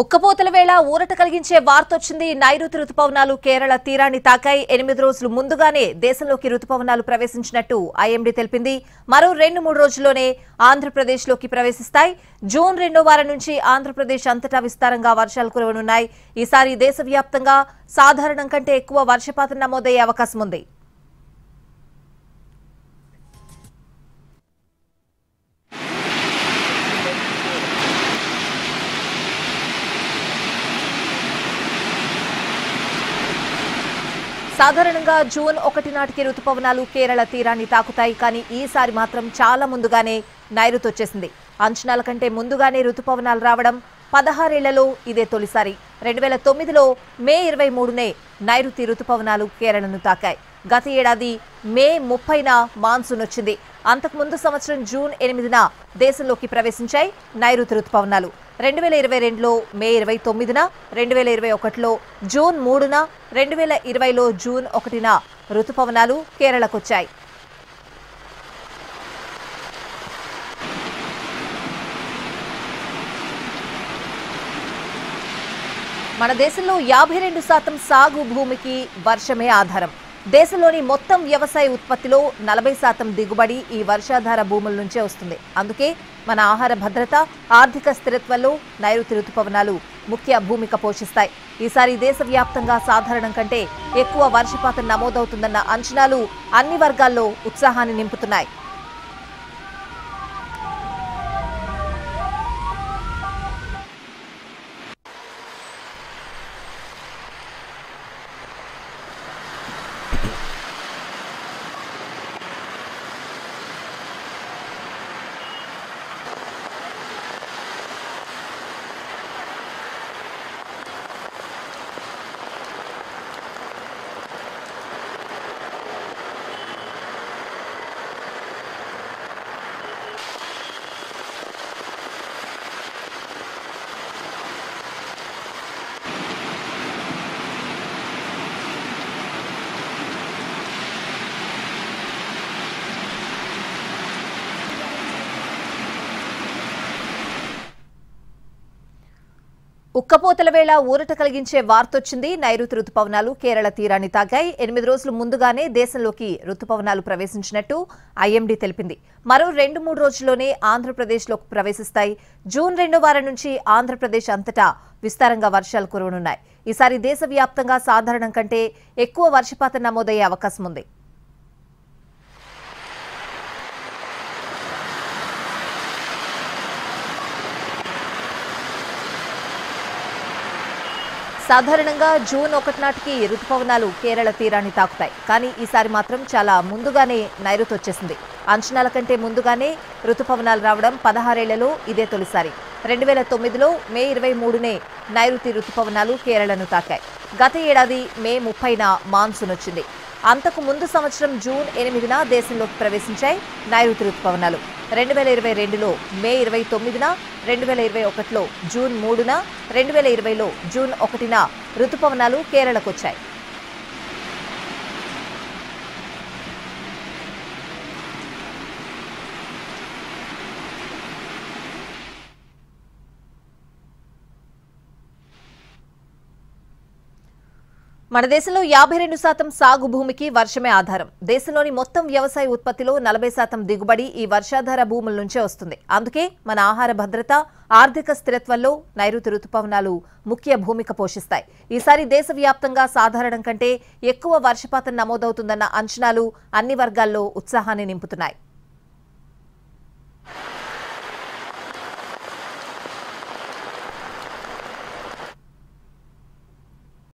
ఉక్కపోతల వేళ ఊరట కలిగించే వార్తొచ్చింది. నైరుతి రుతుపవనాలు కేరళ తీరాన్ని తాకాయి. 8 రోజులు ముందుగానే దేశంలోకి రుతుపవనాలు ప్రవేశించినట్టు ఐఎండీ తెలిపింది. మరో 2-3 రోజుల్లోనే ఆంధ్రప్రదేశ్లోకి ప్రవేశిస్తాయి. జూన్ 2వ వారం నుంచి ఆంధ్రప్రదేశ్ అంతటా విస్తారంగా వర్షాలు కురవనున్నాయి. ఈసారి దేశవ్యాప్తంగా సాధారణం కంటే ఎక్కువ వర్షపాతం నమోదయ్యే అవకాశం ఉంది. సాధారణంగా జూన్ 1 నాటికి రుతుపవనాలు కేరళ తీరాన్ని తాకుతాయి. కానీ ఈసారి మాత్రం చాలా ముందుగానే నైరుతి వచ్చేసింది. అంచనాల కంటే ముందుగానే రుతుపవనాలు రావడం 16 ఏళ్లలో ఇదే తొలిసారి. 2009లో మే 23నే నైరుతి రుతుపవనాలు కేరళను తాకాయి. గత ఏడాది మే 30న మాన్సూన్ వచ్చింది. అంతకుముందు సంవత్సరం జూన్ 8న దేశంలోకి ప్రవేశించాయి నైరుతి రుతుపవనాలు. 2022లో మే 29న, 2021లో జూన్ 3న, 2020లో జూన్ 1న రుతుపవనాలు కేరళకొచ్చాయి. మన దేశంలో 52% సాగు భూమికి వర్షమే ఆధారం. దేశంలోని మొత్తం వ్యవసాయ ఉత్పత్తిలో 40% దిగుబడి ఈ వర్షాధార భూముల నుంచే వస్తుంది. అందుకే మన ఆహార భద్రత, ఆర్థిక స్థిరత్వంలో నైరుతి రుతుపవనాలు ముఖ్య భూమిక పోషిస్తాయి. ఈసారి దేశవ్యాప్తంగా సాధారణం కంటే ఎక్కువ వర్షపాతం నమోదవుతుందన్న అంచనాలు అన్ని వర్గాల్లో ఉత్సాహాన్ని నింపుతున్నాయి. ఉక్కపోతల వేళ ఊరట కలిగించే వార్తొచ్చింది. నైరుతి రుతుపవనాలు కేరళ తీరాన్ని తాకాయి. 8 రోజులు ముందుగానే దేశంలోకి రుతుపవనాలు ప్రవేశించినట్టు ఐఎండీ తెలిపింది. మరో 2-3 రోజుల్లోనే ఆంధ్రప్రదేశ్లోకి ప్రవేశిస్తాయి. జూన్ 2వ వారం నుంచి ఆంధ్రప్రదేశ్ అంతటా విస్తారంగా వర్షాలు కురవనున్నాయి. ఈసారి దేశవ్యాప్తంగా సాధారణం కంటే ఎక్కువ వర్షపాతం నమోదయ్యే అవకాశం ఉంది. సాధారణంగా జూన్ 1 నాటికి రుతుపవనాలు కేరళ తీరాన్ని తాకుతాయి. కానీ ఈసారి మాత్రం చాలా ముందుగానే నైరుతి వచ్చేసింది. అంచనాల కంటే ముందుగానే రుతుపవనాలు రావడం 16 ఏళ్లలో ఇదే తొలిసారి. 2009లో మే 23నే నైరుతి రుతుపవనాలు కేరళను తాకాయి. గత ఏడాది మే 30న మాన్సూన్ వచ్చింది. అంతకు ముందు సంవత్సరం జూన్ 8న దేశంలోకి ప్రవేశించాయి నైరుతి రుతుపవనాలు. 2022లో మే 29న, 2021లో జూన్ 3న, 2020లో జూన్ 1న రుతుపవనాలు కేరళకొచ్చాయి. మన దేశంలో 52% సాగు భూమికి వర్షమే ఆధారం. దేశంలోని మొత్తం వ్యవసాయ ఉత్పత్తిలో 40% దిగుబడి ఈ వర్షాధార భూముల నుంచే వస్తుంది. అందుకే మన ఆహార భద్రత, ఆర్థిక స్థిరత్వంలో నైరుతి రుతుపవనాలు ముఖ్య భూమిక పోషిస్తాయి. ఈసారి దేశవ్యాప్తంగా సాధారణం కంటే ఎక్కువ వర్షపాతం నమోదవుతుందన్న అంచనాలు అన్ని వర్గాల్లో ఉత్సాహాన్ని నింపుతున్నాయి.